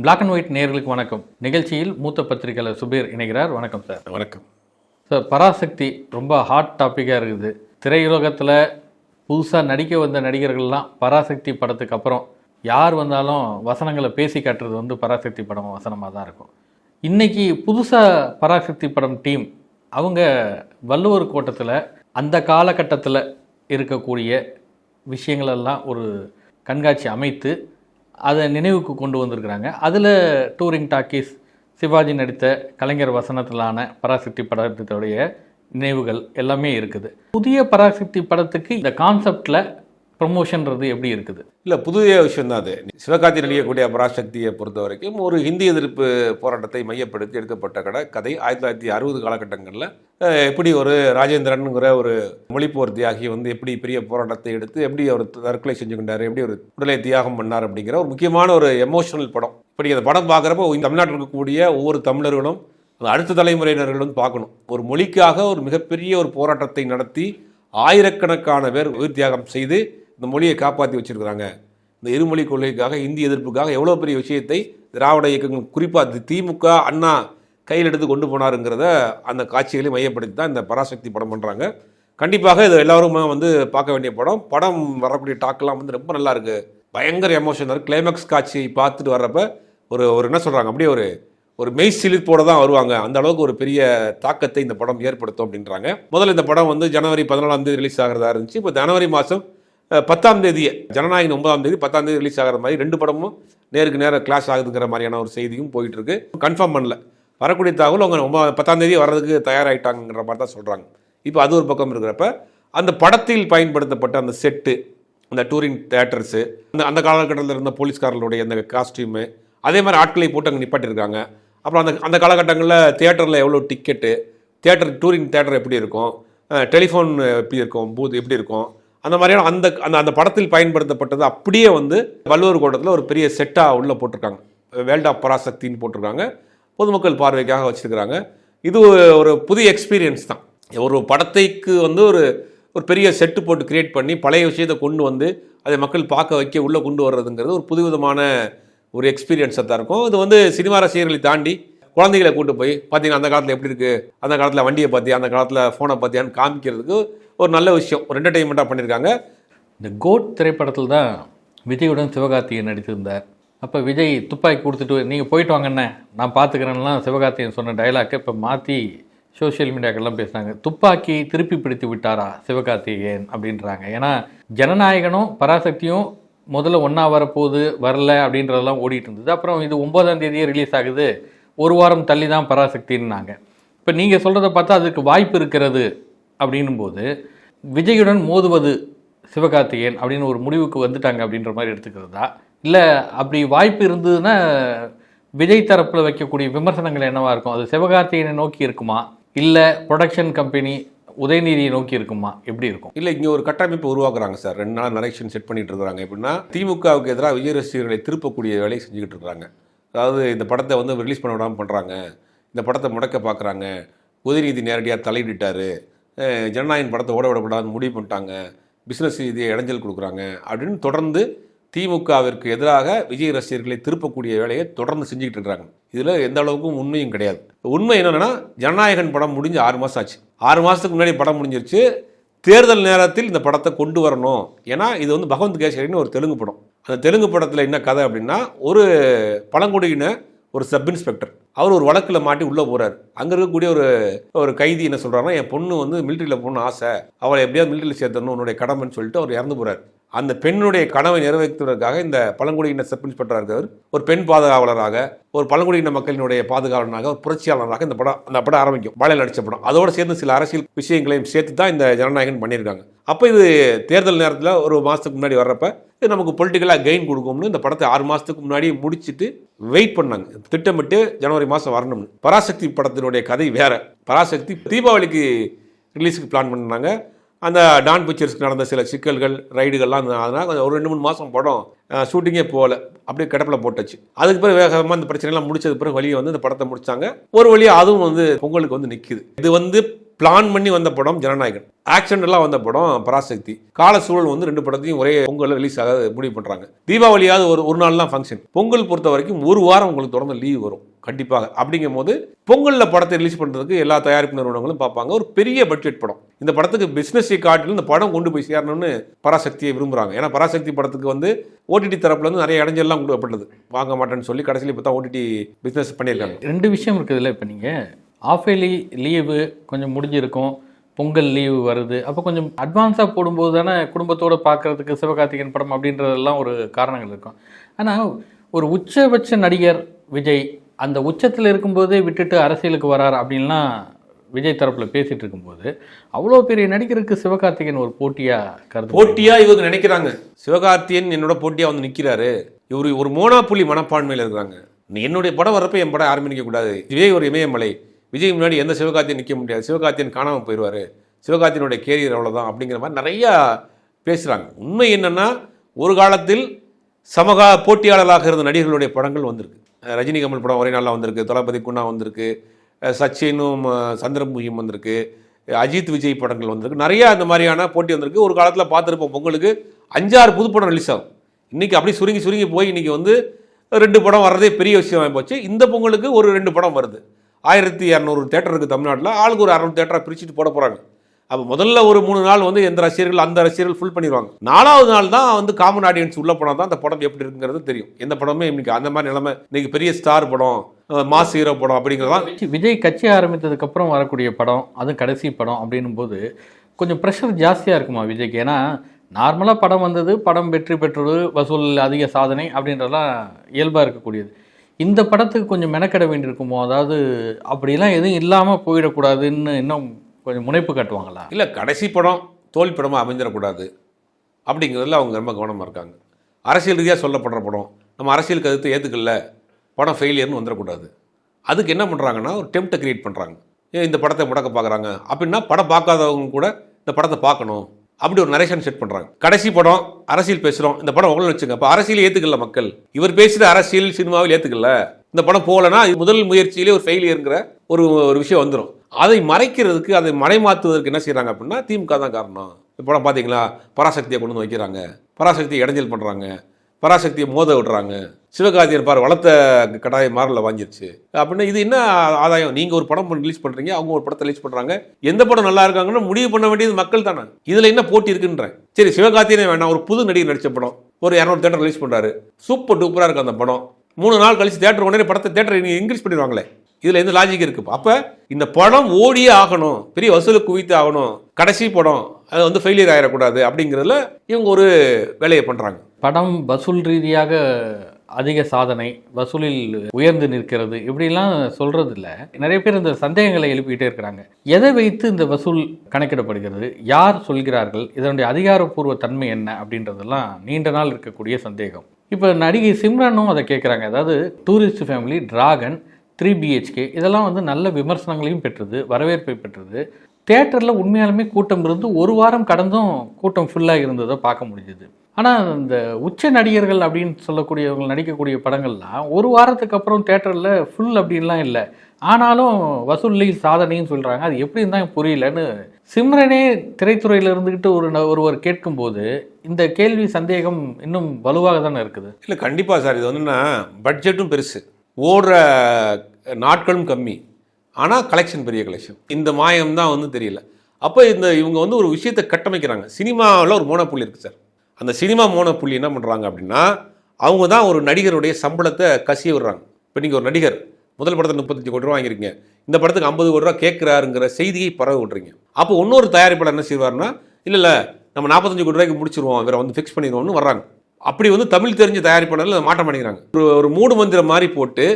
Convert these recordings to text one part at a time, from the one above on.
Black and white நேயர்களுக்கு வணக்கம். நிகழ்ச்சியில் மூத்த பத்திரிகையாளர் சுபீர் இணைகிறார். வணக்கம் சார். வணக்கம் சார். பராசக்தி ரொம்ப ஹாட் டாப்பிக்காக இருக்குது. திரையுலகத்தில் புதுசாக நடிக்க வந்த நடிகர்கள்லாம் பராசக்தி படத்துக்கு அப்புறம் யார் வந்தாலும் வசனங்களை பேசி காட்டுறது பராசக்தி படம் வசனமாக தான் இருக்கும். இன்றைக்கி புதுசாக பராசக்தி படம் டீம் அவங்க வள்ளுவர் கோட்டத்தில் அந்த காலகட்டத்தில் இருக்கக்கூடிய விஷயங்களெல்லாம் ஒரு கண்காட்சி அமைத்து அதை நினைவுக்கு கொண்டு வந்திருக்கிறாங்க. அதில் டூரிங் டாக்கீஸ், சிவாஜி நடித்த கலைஞர் வசனத்திலான பராசக்தி படத்துடைய நினைவுகள் எல்லாமே இருக்குது. புதிய பராசக்தி படத்துக்கு இந்த கான்செப்டில் ப்ரொமோஷன்றது எப்படி இருக்குது? இல்லை, புதிய விஷயம் தான் அது. சிவகார்த்தி நடிக்கக்கூடிய பராசக்தியை பொறுத்த வரைக்கும் ஒரு ஹிந்தி எதிர்ப்பு போராட்டத்தை மையப்படுத்தி எடுக்கப்பட்ட கதை 1960 காலகட்டங்களில் எப்படி ஒரு ராஜேந்திரனுங்கிற ஒரு மொழிப்போர் தியாகி எப்படி பெரிய போராட்டத்தை எடுத்து எப்படி அவர் தற்கொலை செஞ்சு கொண்டார், எப்படி ஒரு உடலை தியாகம் பண்ணார் அப்படிங்கிற ஒரு முக்கியமான ஒரு எமோஷனல் படம். இப்படி அந்த படம் பார்க்குறப்போ தமிழ்நாட்டில் இருக்கக்கூடிய ஒவ்வொரு தமிழர்களும் அடுத்த தலைமுறையினர்களும் பார்க்கணும். ஒரு மொழிக்காக ஒரு மிகப்பெரிய ஒரு போராட்டத்தை நடத்தி ஆயிரக்கணக்கான பேர் உயிர் தியாகம் செய்து இந்த மொழியை காப்பாற்றி வச்சிருக்கிறாங்க. இந்த இருமொழி கொள்கைக்காக, இந்தி எதிர்ப்புக்காக எவ்வளோ பெரிய விஷயத்தை திராவிட இயக்கங்கள், குறிப்பாக திமுக, அண்ணா கையில் எடுத்து கொண்டு போனாருங்கிறத அந்த காட்சிகளை மையப்படுத்தி தான் இந்த பராசக்தி படம் பண்ணுறாங்க. கண்டிப்பாக இது எல்லாரும் பார்க்க வேண்டிய படம் வரக்கூடிய டாக்கெல்லாம் ரொம்ப நல்லா இருக்குது. பயங்கர எமோஷனல். கிளைமேக்ஸ் காட்சியை பார்த்துட்டு வர்றப்ப ஒரு என்ன சொல்கிறாங்க, அப்படியே ஒரு மெய் சிலிர்ப்போடு தான் வருவாங்க. அந்த அளவுக்கு ஒரு பெரிய தாக்கத்தை இந்த படம் ஏற்படுத்தும் அப்படின்றாங்க. முதல்ல இந்த படம் ஜனவரி 14 ரிலீஸ் ஆகிறதா இருந்துச்சு. இப்போ ஜனவரி மாதம் 10 ஜனநாயகன் 9 10 ரிலீஸ் ஆகிற மாதிரி 2 படமும் நேருக்கு நேரம் கிளாஸ் ஆகுதுங்கிற மாதிரியான ஒரு செய்தியும் போயிட்டு இருக்கு. கன்ஃபார்ம் பண்ணல. வரக்கூடிய தகவல் அவங்க 10 வர்றதுக்கு தயாராகிட்டாங்கிற மாதிரி தான் சொல்கிறாங்க. இப்போ அது ஒரு பக்கம் இருக்கிறப்ப அந்த படத்தில் பயன்படுத்தப்பட்ட அந்த செட்டு, அந்த டூரிங் தேட்டர்ஸு, அந்த காலகட்டத்தில் இருந்த போலீஸ்காரர்களுடைய அந்த காஸ்டியூமு, அதே மாதிரி ஆட்களை போட்டு அங்கே நிப்பாட்டியிருக்காங்க. அப்புறம் அந்த காலகட்டங்களில் தியேட்டரில் எவ்வளோ டிக்கெட்டு, டூரிங் தேட்டர் எப்படி இருக்கும், டெலிஃபோன் எப்படி இருக்கும், பூத் எப்படி இருக்கும், அந்த மாதிரியான அந்த படத்தில் பயன்படுத்தப்பட்டது அப்படியே வள்ளுவர் கோட்டத்தில் ஒரு பெரிய செட்டாக உள்ளே போட்டிருக்காங்க. வேல்ட் ஆஃப் பராசக்தின்னு போட்டிருக்காங்க. பொதுமக்கள் பார்வைக்காக வச்சுருக்கிறாங்க. இது ஒரு புதிய எக்ஸ்பீரியன்ஸ் தான். ஒரு படத்தைக்கு ஒரு பெரிய செட்டு போட்டு கிரியேட் பண்ணி பழைய விஷயத்தை கொண்டு அதை மக்கள் பார்க்க வைக்க உள்ளே கொண்டு வர்றதுங்கிறது ஒரு புதுவிதமான ஒரு எக்ஸ்பீரியன்ஸாக தான் இருக்கும். இது சினிமா ரசிகர்களை தாண்டி குழந்தைகளை கூட்டு போய் பார்த்தீங்கன்னா அந்த காலத்தில் எப்படி இருக்குது, அந்த காலத்தில் வண்டியை பார்த்தியா, அந்த காலத்தில் ஃபோனை பார்த்தியான்னு காமிக்கிறதுக்கு ஒரு நல்ல விஷயம், ஒரு என்டர்டெயின்மெண்ட்டாக பண்ணியிருக்காங்க. இந்த கோட் திரைப்படத்தில் தான் விஜயுடன் சிவகார்த்திகேயன் நடித்திருந்தார். அப்போ விஜய் துப்பாக்கி கொடுத்துட்டு நீங்கள் போயிட்டு வாங்கண்ணே நான் பார்த்துக்கிறேன்லாம் சிவகார்த்திகேயன் சொன்ன டைலாக்கை இப்போ மாற்றி சோஷியல் மீடியாக்கெல்லாம் பேசுனாங்க. துப்பாக்கி திருப்பி பிடித்து விட்டாரா சிவகார்த்திகேயன் அப்படின்றாங்க. ஏன்னா ஜனநாயகனும் பராசக்தியும் முதல்ல ஒன்றா வரப்போகுது, வரல அப்படின்றதெல்லாம் ஓடிட்டு இருந்தது. அப்புறம் இது 9 ரிலீஸ் ஆகுது, ஒரு வாரம் தள்ளி தான் பராசக்தின்னாங்க. இப்போ நீங்கள் சொல்கிறத பார்த்தா அதுக்கு வாய்ப்பு இருக்கிறது அப்படின்னும் போது விஜயுடன் மோதுவது சிவகார்த்திகேயன் அப்படின்னு ஒரு முடிவுக்கு வந்துட்டாங்க அப்படின்ற மாதிரி எடுத்துக்கிறதா, இல்லை அப்படி வாய்ப்பு இருந்ததுன்னா விஜய் தரப்பில் வைக்கக்கூடிய விமர்சனங்கள் என்னவாக இருக்கும்? அது சிவகார்த்திகேயனை நோக்கி இருக்குமா, இல்லை ப்ரொடக்ஷன் கம்பெனி உதயநிதியை நோக்கி இருக்குமா, எப்படி இருக்கும்? இல்லை, இங்கே ஒரு கட்டமைப்பு உருவாக்குறாங்க சார். 2 நாள் நரேஷன் செட் பண்ணிட்டு இருக்கிறாங்க. எப்படின்னா திமுகவுக்கு எதிராக விஜய் ரசிகர்களை திருப்பக்கூடிய வேலையை செஞ்சுக்கிட்டு இருக்கிறாங்க. அதாவது இந்த படத்தை ரிலீஸ் பண்ண விடாமல் பண்ணுறாங்க, இந்த படத்தை முடக்க பார்க்குறாங்க, உதயநிதி நேரடியாக தலையிட்டார், ஜனநாயகன் படத்தை ஓட விடக்கூடாதுன்னு முடிவு பண்ணிட்டாங்க, பிஸ்னஸ் ரீதியை இடைஞ்சல் கொடுக்குறாங்க அப்படின்னு தொடர்ந்து திமுகவிற்கு எதிராக விஜய் ரசிகர்களை திருப்பக்கூடிய வேலையை தொடர்ந்து செஞ்சுக்கிட்டு இருக்கிறாங்க. இதில் எந்த அளவுக்கும் உண்மையும் கிடையாது. உண்மை என்னென்னா, ஜனநாயகன் படம் முடிஞ்சு 6 மாதம் ஆச்சு. 6 மாதத்துக்கு முன்னாடி படம் முடிஞ்சிருச்சு. தேர்தல் நேரத்தில் இந்த படத்தை கொண்டு வரணும். ஏன்னா இது பகவந்த் கேசரின்னு ஒரு தெலுங்கு படம். அந்த தெலுங்கு படத்தில் என்ன கதை அப்படின்னா, ஒரு பழங்குடியின ஒரு சப் இன்ஸ்பெக்டர் அவர் ஒரு வழக்கில் மாட்டி உள்ளே போகிறார். அங்கே இருக்கக்கூடிய ஒரு கைதி என்ன சொல்கிறாருன்னா, என் பொண்ணு மிலிட்டரியில் போகணும்னு ஆசை, அவளை எப்படியாவது மிலிட்டரியில் சேர்த்தணும், உன்னுடைய கடமைன்னு சொல்லிட்டு அவர் இறந்து போகிறார். அந்த பெண்ணுடைய கனவை நிறைவேற்றுவதற்காக இந்த பழங்குடியின சப் இன்ஸ்பெக்டராக இருக்கிறவர் ஒரு பெண் பாதுகாவலராக, ஒரு பழங்குடியின மக்களினுடைய பாதுகாவலராக, ஒரு புரட்சியாளராக அந்த படம் ஆரம்பிக்கும். பாலையில் நடித்த படம். அதோடு சேர்ந்து சில அரசியல் விஷயங்களையும் சேர்த்து தான் இந்த ஜனநாயகன் பண்ணியிருக்காங்க. அப்போ இது தேர்தல் நேரத்தில் ஒரு மாதத்துக்கு முன்னாடி வர்றப்ப இது நமக்கு பொலிட்டிக்கலாக கெயின் கொடுக்கும்னு இந்த படத்தை 6 மாதத்துக்கு முன்னாடி முடிச்சுட்டு வெயிட் பண்ணாங்க. திட்டமிட்டு ஜனவரி மாதம் வரணும்னு. பராசக்தி படத்தினுடைய கதை வேற. பராசக்தி தீபாவளிக்கு ரிலீஸுக்கு பிளான் பண்ணாங்க. அந்த டான் பிக்சர்ஸ்க்கு நடந்த சில சிக்கல்கள் ரைடுகள்லாம் அதனால் கொஞ்சம் ஒரு 2-3 மாதம் படம் ஷூட்டிங்கே போகல, அப்படியே கிடப்பில் போட்டுச்சு. அதுக்கு பிறகு வேகமாக அந்த பிரச்சனைலாம் முடிச்சது பிறகு வெளியே வந்து இந்த படத்தை முடிச்சாங்க. ஒரு வழியாக அதுவும் வந்து பொங்கலுக்கு வந்து நிற்கிது. இது வந்து பிளான் பண்ணி வந்த படம் ஜனநாயகன், ஆக்ஷன் எல்லாம் வந்த படம் பராசக்தி. கால சூழல் வந்து 2 படத்தையும் ஒரே பொங்கல் ரிலீஸ் ஆக முடிவு பண்ணுறாங்க. தீபாவளியாவது ஒரு நாள் தான் ஃபங்க்ஷன். பொங்கல் பொறுத்த வரைக்கும் 1 வாரம் உங்களுக்கு தொடர்ந்து லீவ் வரும் கண்டிப்பாக. அப்படிங்கும் போது பொங்கலில் படத்தை ரிலீஸ் பண்ணுறதுக்கு எல்லா தயாரிப்பு நிறுவனங்களும் பார்ப்பாங்க. ஒரு பெரிய பட்ஜெட் படம், இந்த படத்துக்கு பிஸ்னஸை காட்டிலும் இந்த படம் கொண்டு போய் சேரணும்னு பராசக்தியை விரும்புகிறாங்க. ஏன்னா பராசக்தி படத்துக்கு வந்து ஓடிடி தரப்புல இருந்து நிறைய இடைஞ்செல்லாம் கொடுக்கப்பட்டது, வாங்க மாட்டேன்னு சொல்லி கடைசியில் இப்போ தான் ஓடிடி பிஸ்னஸ் பண்ணியிருக்காங்க. 2 விஷயம் இருக்குதுல்ல. இப்போ நீங்கள் ஆஃப் இயர்லி லீவு கொஞ்சம் முடிஞ்சிருக்கும், பொங்கல் லீவு வருது, அப்போ கொஞ்சம் அட்வான்ஸாக போடும்போது தானே குடும்பத்தோடு பார்க்குறதுக்கு சிவகார்த்திகேயன் படம் அப்படின்றதெல்லாம் ஒரு காரணங்கள் இருக்கும். ஆனால் ஒரு உச்சபட்ச நடிகர் விஜய் அந்த உச்சத்தில் இருக்கும்போதே விட்டுட்டு அரசியலுக்கு வரார் அப்படின்லாம் விஜய் தரப்பில் பேசிகிட்டு இருக்கும்போது அவ்வளோ பெரிய நடிகருக்கு சிவகார்த்திகேயன் ஒரு போட்டியாக இவங்க நினைக்கிறாங்க. சிவகார்த்திகேயன் என்னோட போட்டியாக வந்து நிற்கிறாரு, இவர் ஒரு மோனாப்புலி மனப்பான்மையில் இருக்கிறாங்க. என்னுடைய படம் வரப்போ என் படம் யாருமே நிற்கக்கூடாது, இதுவே ஒரு இமயமலை, விஜய் முன்னாடி எந்த சிவகார்த்திகேயன் நிற்க முடியாது, சிவகார்த்திகேயன் காணாமல் போயிடுவார், சிவகார்த்திகேயனுடைய கேரியர் அவ்வளோதான் அப்படிங்கிற மாதிரி நிறையா பேசுகிறாங்க. உண்மை என்னென்னா ஒரு காலத்தில் சமகா போட்டியாளர்களாக இருந்த நடிகர்களுடைய படங்கள் வந்திருக்கு. ரஜினி கமல் படம் ஒரே நாளில் வந்திருக்கு, தளபதி குணா வந்திருக்கு, சச்சினும் சந்திரமுகியும் வந்திருக்கு, அஜித் விஜய் படங்கள் வந்திருக்கு, நிறையா அந்த மாதிரியான போட்டி வந்திருக்கு. ஒரு காலத்தில் பார்த்துருப்போம் பொங்கலுக்கு 5-6 புது படம் ரிலீஸ் ஆகும். இன்றைக்கி அப்படி சுருங்கி போய் இன்றைக்கி வந்து 2 படம் வர்றதே பெரிய விஷயமாக போச்சு. இந்த பொங்கலுக்கு ஒரு 2 படம் வருது. 1200 தேட்டர் இருக்குது தமிழ்நாட்டில், ஆளுக்கு ஒரு 600 தேட்டராக பிரிச்சுட்டு போட போகிறாங்க. அப்போ முதல்ல ஒரு 3 நாள் வந்து எந்த ரசிகர்கள் அந்த ரசிகர்கள் ஃபுல் பண்ணிடுவாங்க. 4வது நாள் தான் வந்து காமன் ஆடியன்ஸ் உள்ள போனால் தான் அந்த படம் எப்படி இருக்குங்கிறது தெரியும். எந்த படமே இன்னைக்கு அந்த மாதிரி நிலைமை, இன்னைக்கு பெரிய ஸ்டார் படம், மாஸ் ஹீரோ படம் அப்படிங்கிறதான். விஜய் கட்சி ஆரம்பித்ததுக்கப்புறம் வரக்கூடிய படம், அது கடைசி படம் அப்படின்னும் போது கொஞ்சம் ப்ரெஷர் ஜாஸ்தியாக இருக்குமா விஜய்க்கு? ஏன்னா நார்மலாக படம் வந்தது, படம் வெற்றி பெற்றது, வசூல் அதிக சாதனை அப்படின்றதெல்லாம் இயல்பாக இருக்கக்கூடியது. இந்த படத்துக்கு கொஞ்சம் மெனக்கெட வேண்டியிருக்குமோ? அதாவது அப்படிலாம் எதுவும் இல்லாமல் போயிடக்கூடாதுன்னு இன்னும் கொஞ்சம் முனைப்பு காட்டுவாங்களா? இல்லை, கடைசி படம் தோல்வி படமாக அமைஞ்சிடக்கூடாது அப்படிங்கிறதுல அவங்க ரொம்ப கவனமாக இருக்காங்க. அரசியல் ரீதியாக சொல்லப்படுற படம் நம்ம அரசியல் கருத்தை ஏற்றுக்கல, படம் ஃபெயிலியர்னு வந்துடக்கூடாது. அதுக்கு என்ன பண்ணுறாங்கன்னா ஒரு டெம்ப்டை கிரியேட் பண்ணுறாங்க. இந்த படத்தை முடக்க பார்க்குறாங்க அப்படின்னா படம் பார்க்காதவங்க கூட இந்த படத்தை பார்க்கணும் அப்படி ஒரு நரேஷன் செட் பண்ணுறாங்க. கடைசி படம் அரசியல் பேசுகிறோம், இந்த படம் உங்களை வச்சுங்க, இப்போ அரசியல் ஏற்றுக்கல மக்கள், இவர் பேசுகிற அரசியல் சினிமாவில் ஏற்றுக்கல, இந்த படம் போகலன்னா முதல் முயற்சியிலே ஒரு ஃபெயிலியருங்கிற ஒரு விஷயம் வந்துடும். அதை மறைக்கிறதுக்கு, அதை மறைமாற்றுவதற்கு என்ன செய்கிறாங்க அப்படின்னா திமுக தான் காரணம். இந்த படம் பார்த்தீங்களா, பராசக்தியை கொண்டு வந்து வைக்கிறாங்க, பராசக்தியை இடைஞ்சல் பண்ணுறாங்க, பராசக்தியை மோத விடுறாங்க, சிவகார்த்திகேயன் பார் வளர்த்த கடாய மாரில் வாங்கிருச்சு அப்படின்னா இது என்ன ஆதாயம்? நீங்கள் ஒரு படம் ரிலீஸ் பண்ணுறீங்க, அவங்க ஒரு படத்தை ரிலீஸ் பண்ணுறாங்க, எந்த படம் நல்லா இருக்காங்கன்னு முடிவு பண்ண வேண்டியது மக்கள் தானே. இதில் என்ன போட்டி இருக்குன்றேன். சரி, சிவகார்த்திகேயனே வேண்டாம், ஒரு புது நடிகர் நடித்த படம் ஒரு 200 தேட்டர் ரிலீஸ் பண்ணுறாரு, சூப்பர் டூப்பராக இருக்குது அந்த படம், 3 நாள் கழிச்சு தேட்டர் உடனே படத்தை தேட்டர் இன்க்ரீஸ் பண்ணிடுவாங்களே, இதில் எந்த லாஜிக் இருக்குது? அப்போ இந்த படம் ஓடியே ஆகணும், பெரிய வசூலை குவித்து ஆகணும், கடைசி படம் அது வந்து ஃபெயிலியர் ஆகிடக்கூடாது அப்படிங்கிறதுல இவங்க ஒரு வேலையை பண்ணுறாங்க. படம் வசூல் ரீதியாக அதிக சாதனை, வசூலில் உயர்ந்து நிற்கிறது இப்படிலாம் சொல்கிறது இல்லை. நிறைய பேர் இந்த சந்தேகங்களை எழுப்பிக்கிட்டே இருக்கிறாங்க. எதை வைத்து இந்த வசூல் கணக்கிடப்படுகிறது, யார் சொல்கிறார்கள், இதனுடைய அதிகாரப்பூர்வ தன்மை என்ன அப்படின்றதெல்லாம் நீண்ட நாள் இருக்கக்கூடிய சந்தேகம். இப்போ நடிகை சிம்ரனும் அதை கேட்குறாங்க. அதாவது டூரிஸ்ட் ஃபேமிலி, டிராகன், 3 BHK இதெல்லாம் வந்து நல்ல விமர்சனங்களையும் பெற்றது, வரவேற்பை பெற்றது. தேட்டரில் உண்மையாலுமே கூட்டம் இருந்து 1 வாரம் கடந்தும் கூட்டம் ஃபுல்லாக இருந்ததை பார்க்க முடிஞ்சுது. ஆனால் இந்த உச்ச நடிகர்கள் அப்படின்னு சொல்லக்கூடியவங்க நடிக்கக்கூடிய படங்கள்லாம் 1 வாரத்துக்கு அப்புறம் தேட்டரில் ஃபுல் அப்படின்லாம் இல்லை, ஆனாலும் வசூலில் சாதனைன்னு சொல்கிறாங்க. அது எப்படின்னு தான் புரியலன்னு சிம்ரனே திரைத்துறையில் இருந்துக்கிட்டு ஒருவர் கேட்கும்போது இந்த கேள்வி சந்தேகம் இன்னும் வலுவாக தானே இருக்குது. இல்லை, கண்டிப்பாக சார். இது வந்துன்னா பட்ஜெட்டும் பெருசு, ஓடுற நாட்களும் கம்மி, ஆனால் கலெக்ஷன் பெரிய கலெக்ஷன். இந்த மாயம் தான் வந்து தெரியல. அப்போ இவங்க வந்து ஒரு விஷயத்தை கட்டமைக்கிறாங்க. சினிமாவில் ஒரு மோனோப்புள்ளி இருக்குது சார். அந்த சினிமா மோனோப்புள்ளி என்ன பண்ணுறாங்க அப்படின்னா அவங்க தான் ஒரு நடிகருடைய சம்பளத்தை கசிய விடுறாங்க. இப்போ நீங்கள் ஒரு நடிகர் முதல் படத்தை 35 கோடி ரூபா வாங்கியிருக்கீங்க, இந்த படத்துக்கு 50 கோடி ரூபா கேட்குறாருங்கிற செய்தியை பரவ விட்றீங்க. அப்போ இன்னொரு தயாரிப்பாளர் என்ன செய்வார்னா, இல்லை நம்ம 45 கோடி ரூபாய்க்கு முடிச்சிருவோம், இவரை வந்து ஃபிக்ஸ் பண்ணிடுவோம்னு வர்றாங்க. அப்படி வந்து தமிழ் தெரிஞ்ச தயாரிப்பாளர்கள் மாட்ட மாட்டேங்கிறாங்க. ஒரு மூடு மந்திரம் மாதிரி போட்டு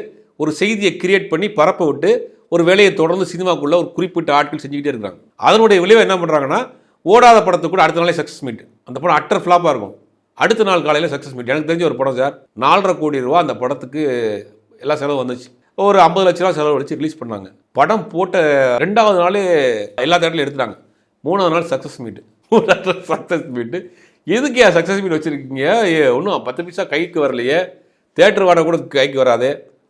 ஒரு செய்தியை கிரியேட் பண்ணி பரப்ப விட்டு ஒரு வேலையை தொடர்ந்து சினிமாக்குள்ளே ஒரு குறிப்பிட்ட ஆட்கள் செஞ்சுக்கிட்டே இருக்கிறாங்க. அதனுடைய விளைவை என்ன பண்ணுறாங்கன்னா, ஓடாத படத்துக்கு கூட அடுத்த நாளே சக்ஸஸ் மீட், அந்த படம் அட்டர் ஃப்ளாப்பாக இருக்கும், அடுத்த நாள் காலையில் சக்ஸஸ் மீட். எனக்கு தெரிஞ்ச ஒரு படம் சார், 4.5 கோடி ரூபா அந்த படத்துக்கு எல்லா செலவு வந்துச்சு, ஒரு 50 லட்ச ரூபா செலவு வச்சு ரிலீஸ் பண்ணாங்க. படம் போட்ட 2வது நாளே எல்லா தேட்டர்லையும் எடுத்துட்டாங்க, 3வது நாள் சக்ஸஸ் மீட். சக்ஸஸ் மீட்டு. எதுக்கு சக்ஸஸ் மீட் வச்சுருக்கீங்க? ஒன்றும் 10 பைசா கைக்கு வரலையே, தேட்டர் வாடகை கூட கைக்கு வராது.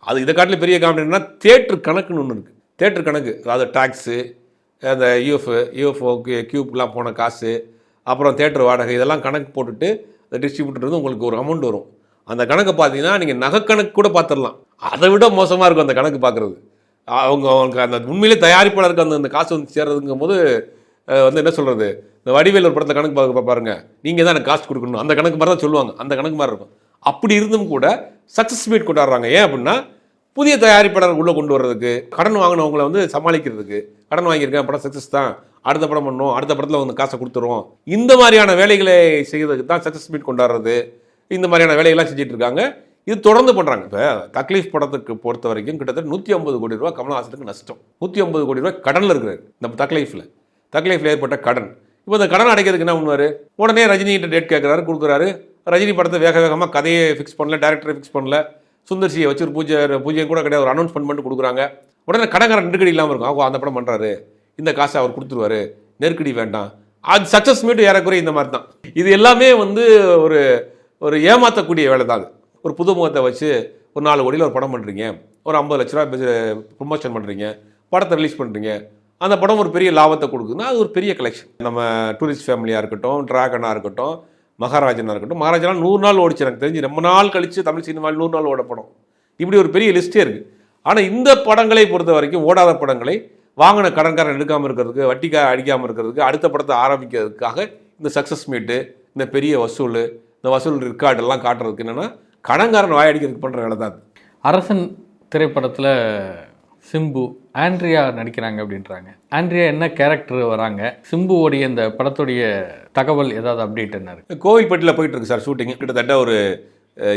அது இதை காட்டில் பெரிய காமெடினா தேட்டர் கணக்குன்னு ஒன்று இருக்குது. தேட்டர் கணக்கு, அதாவது டாக்ஸு, அந்த யூஎஃப்ஓ கியூப்லாம் போன காசு, அப்புறம் தேட்டர் வாடகை, இதெல்லாம் கணக்கு போட்டுட்டு அந்த டிஸ்ட்ரிபியூட்டர் வந்து உங்களுக்கு ஒரு அமௌண்ட் வரும். அந்த கணக்கை பார்த்தீங்கன்னா நீங்கள் நகைக்கணக்கு கூட பார்த்துடலாம். அதை விட மோசமாக இருக்கும் அந்த கணக்கு பார்க்குறது. அவங்களுக்கு அந்த உண்மையிலே தயாரிப்பாளருக்கு அந்த காசு வந்து சேர்றதுங்கும் போது வந்து என்ன சொல்கிறது, இந்த வடிவேல் ஒரு படத்தில் கணக்கு பாருங்க, நீங்கள் தான் எனக்கு காசு கொடுக்கணும், அந்த கணக்கு மாதிரி தான் சொல்லுவாங்க. அந்த கணக்கு மாதிரி இருக்கும். அப்படி இருந்தும் கூட சக்ஸஸ் மீட் கொண்டாடுறாங்க. ஏன் அப்படின்னா புதிய தயாரிப்பாளர் உள்ளே கொண்டு வர்றதுக்கு, கடன் வாங்கினவங்களை வந்து சமாளிக்கிறதுக்கு. கடன் வாங்கியிருக்கேன், படம் சக்ஸஸ் தான், அடுத்த படம் பண்ணணும், அடுத்த படத்தில் வந்து காசை கொடுத்துருவோம், இந்த மாதிரியான வேலைகளை செய்கிறதுக்கு தான் சக்ஸஸ் மீட் கொண்டாடுறது. இந்த மாதிரியான வேலைகள்லாம் செஞ்சுட்டு இருக்காங்க. இது தொடர்ந்து பண்ணுறாங்க. இப்போ தக்லீஃப் படத்துக்கு பொறுத்த வரைக்கும் கிட்டத்தட்ட 150 கோடி ரூபா கமல்ஹாசனுக்கு நஷ்டம். 150 கோடி ரூபாய் கடனில் இருக்கிறார் நம்ம தக்லீஃபில் ஏற்பட்ட கடன். இப்போ இந்த கடன் அடைக்கிறதுக்கு என்ன பண்ணுவார்? உடனே ரஜினிகிட்ட டேட் கேட்குறாரு, கொடுக்குறாரு. ரஜினி படத்தை வேகமாக கதையை ஃபிக்ஸ் பண்ணல, டேரக்டரை ஃபிக்ஸ் பண்ணல, சுந்தர்சியை வச்சு ஒரு பூஜை கூட கிடையாது, ஒரு அனௌன்ஸ்மெண்ட் பண்ணிட்டு கொடுக்குறாங்க. உடனே கடன்காரன் நெருக்கடி இல்லாமல் இருக்கும். அவங்க அந்த படம் பண்ணுறாரு, இந்த காசை அவர் கொடுத்துருவாரு, நெருக்கடி வேண்டாம். அது சக்ஸஸ் மீட் ஏறக்குறைய இந்த மாதிரி தான். இது எல்லாமே வந்து ஒரு ஏமாற்றக்கூடிய வேலை தான். அது ஒரு புது முகத்தை வச்சு ஒரு 4 கோடியில் ஒரு படம் பண்ணுறீங்க, ஒரு 50 லட்ச ரூபா ப்ரொமோஷன் பண்ணுறீங்க, படத்தை ரிலீஸ் பண்ணுறீங்க, அந்த படம் ஒரு பெரிய லாபத்தை கொடுக்குதுன்னா அது ஒரு பெரிய கலெக்ஷன். நம்ம டூரிஸ்ட் ஃபேமிலியாக இருக்கட்டும், டிராகனாக இருக்கட்டும், மகாராஜனாக இருக்கட்டும். மகாராஜனா 100 நாள் ஓடிச்சு, எனக்கு தெரிஞ்சு ரொம்ப நாள் கழித்து தமிழ் சினிமாவில் 100 நாள் ஓட படம். இப்படி ஒரு பெரிய லிஸ்ட்டே இருக்குது. ஆனால் இந்த படங்களை பொறுத்த வரைக்கும் ஓடாத படங்களை வாங்கின கடன்காரன் எடுக்காமல் இருக்கிறதுக்கு, வட்டிக்காக அடிக்காமல் இருக்கிறதுக்கு, அடுத்த படத்தை ஆரம்பிக்கிறதுக்காக இந்த சக்ஸஸ் மீட்டு, இந்த பெரிய வசூல், இந்த வசூல் ரெக்கார்டெல்லாம் காட்டுறதுக்கு என்னென்னா கடன்காரன் வாயடிக்கிறதுக்கு பண்ணுற வேலை தான். அரசன் திரைப்படத்தில் சிம்பு, ஆண்ட்ரியா நடிக்கிறாங்க அப்படின்றாங்க. ஆண்ட்ரியா என்ன கேரக்டர் வராங்க? சிம்புவோடைய இந்த படத்துடைய தகவல் ஏதாவது அப்டேட் என்ன இருக்குது? கோவில்பட்டியில் போயிட்டு இருக்கு சார் ஷூட்டிங். கிட்டத்தட்ட ஒரு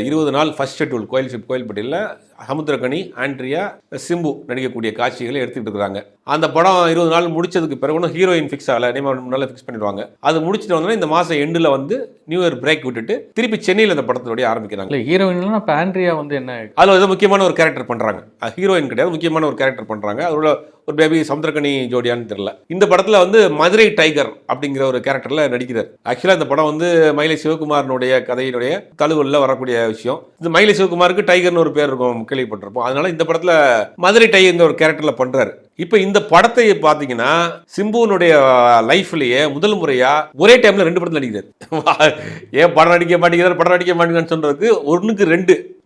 20 நாள் ஃபர்ஸ்ட் ஷெட்யூல் கோயில்பட்டியில் சமுத்திரக்கனி, ஆண்ட்ரியா, சிம்பு நடிக்கக்கூடிய காட்சிகளை எடுத்துக்கிட்டு இருக்கிறாங்க. அந்த படம் 20 நாள் முடிச்சதுக்கு பிறகு ஹீரோயின் ஃபிக்ஸ் ஆகலை, நல்லா ஃபிக்ஸ் பண்ணிடுவாங்க. அது முடிச்சுட்டு வந்தோன்னா இந்த மாதம் எண்டில் வந்து நியூ இயர் பிரேக் விட்டுட்டு திருப்பி சென்னையில் அந்த படத்தோடைய ஆரம்பிக்கிறாங்க. இல்லை ஹீரோயின்லாம் இப்போ ஆண்ட்ரியா வந்து என்ன, அதில் வந்து முக்கியமான ஒரு கேரக்டர் பண்ணுறாங்க. ஹீரோயின் கிடையாது, முக்கியமான ஒரு கேரக்டர் பண்ணுறாங்க. அதோட ஒரு பேபி சமுத்திரக்கனி ஜோடியான்னு தெரியல. இந்த படத்தில் வந்து மதுரை டைகர் அப்படிங்கிற ஒரு கேரக்டரில் நடிக்கிறார். ஆக்சுவலாக இந்த படம் வந்து மயிலை சிவகுமாரனுடைய கதையினுடைய தழுவலில் வரக்கூடிய விஷயம். இந்த மயிலை சிவகுமாருக்கு டைகர்னு ஒரு பேர் இருக்கும், கேள்விப்பட்டிருப்போம். அதனால இந்த படத்தில் மதுரை டைகர் ஒரு கேரக்டரில் பண்ணுறாரு. இப்போ இந்த படத்தை பார்த்தீங்கன்னா சிம்புனுடைய லைஃப்லேயே முதல் முறையா ஒரே டைம்ல 2 படத்தில் நடிக்கிறார். ஏன் படம் நடிக்க மாட்டேங்கிறான்னு சொல்றதுக்கு 1க்கு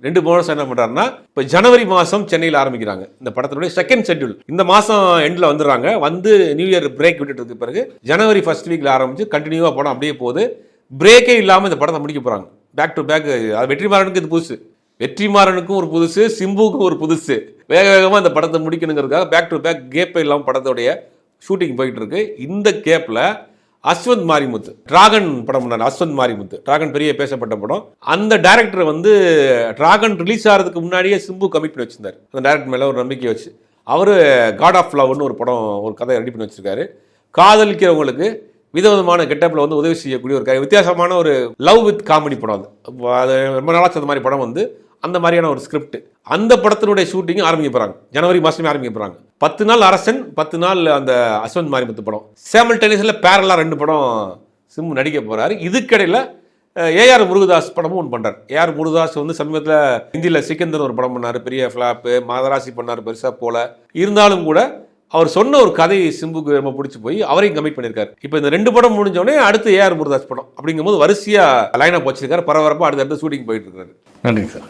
2 போனஸ் என்ன பண்றாருன்னா, இப்போ ஜனவரி மாதம் சென்னையில் ஆரம்பிக்கிறாங்க இந்த படத்தினுடைய செகண்ட் ஷெட்யூல். இந்த மாதம் எண்டில் வந்துடுறாங்க. வந்து நியூ இயர் பிரேக் விட்டுட்டு பிறகு ஜனவரி ஃபர்ஸ்ட் வீக்ல ஆரம்பிச்சு கண்டினியூவா படம் அப்படியே போகுது. பிரேக்கே இல்லாமல் இந்த படத்தை முடிக்க போறாங்க. Back to back. வெற்றிமாறனுக்கு இது புதுசு, வெற்றிமாறனுக்கும் ஒரு புதுசு, சிம்புக்கும் ஒரு புதுசு. வேகமாக இந்த படத்தை முடிக்கணுங்கிறதுக்காக பேக் டு பேக் கேப்பே இல்லாமல் படத்தோடைய ஷூட்டிங் போயிட்டு இருக்கு. இந்த கேப்பில் அஸ்வந்த் மாரிமுத்து டிராகன் படம் பண்ணார். அஸ்வந்த் மாரிமுத்து டிராகன் பெரிய பேசப்பட்ட படம். அந்த டைரக்டர் வந்து டிராகன் ரிலீஸ் ஆகிறதுக்கு முன்னாடியே சிம்பு கமிட் பண்ணி வச்சிருந்தார். அந்த டைரக்டர் மேலே ஒரு நம்பிக்கை வச்சு அவர் காட் ஆஃப் லவ்னு ஒரு படம், ஒரு கதை ரெடி பண்ணி வச்சிருக்காரு. காதலிக்கிறவங்களுக்கு விதவிதமான கெட்டப்பில் வந்து உதவி செய்யக்கூடிய ஒரு வித்தியாசமான ஒரு லவ் வித் காமெடி படம். அது ரொம்ப நாளாச்சு அந்த மாதிரி படம் வந்து, அந்த மாதிரியான ஒரு ஸ்கிரிப்ட். அந்த படத்தினுடைய ஷூட்டிங் ஆரம்பிக்க போகிறாங்க. ஜனவரி மாதமே ஆரம்பிக்க போகிறாங்க. 10 நாள் அரசன், 10 நாள் அந்த அஸ்வந்த் மாரிமுத்து படம். சேமல்டேனியஸில் பேரலாக 2 படம் சிம்பு நடிக்க போகிறாரு. இதுக்கிடையில் ஏஆர் முருகதாஸ் படமும் ஒன்று பண்ணுறாரு. ஏஆர் முருகதாஸ் வந்து சமீபத்தில் ஹிந்தியில் சிக்கந்தர் ஒரு படம் பண்ணார், பெரிய ஃப்ளாப்பு. மதராசி பண்ணார், பெருசாக போல. இருந்தாலும் கூட அவர் சொன்ன ஒரு கதை சிம்புக்கு ரொம்ப பிடிச்சி போய் அவரையும் கமிட் பண்ணியிருக்காரு. இப்போ இந்த 2 படம் முடிஞ்சோடனே அடுத்து ஏஆர் முருகதாஸ் படம். அப்படிங்கும்போது வரிசையாக லைனாக வச்சிருக்காரு. பரபரப்பாக அடுத்த ஷூட்டிங் போயிட்டு இருக்காரு. நன்றி சார்.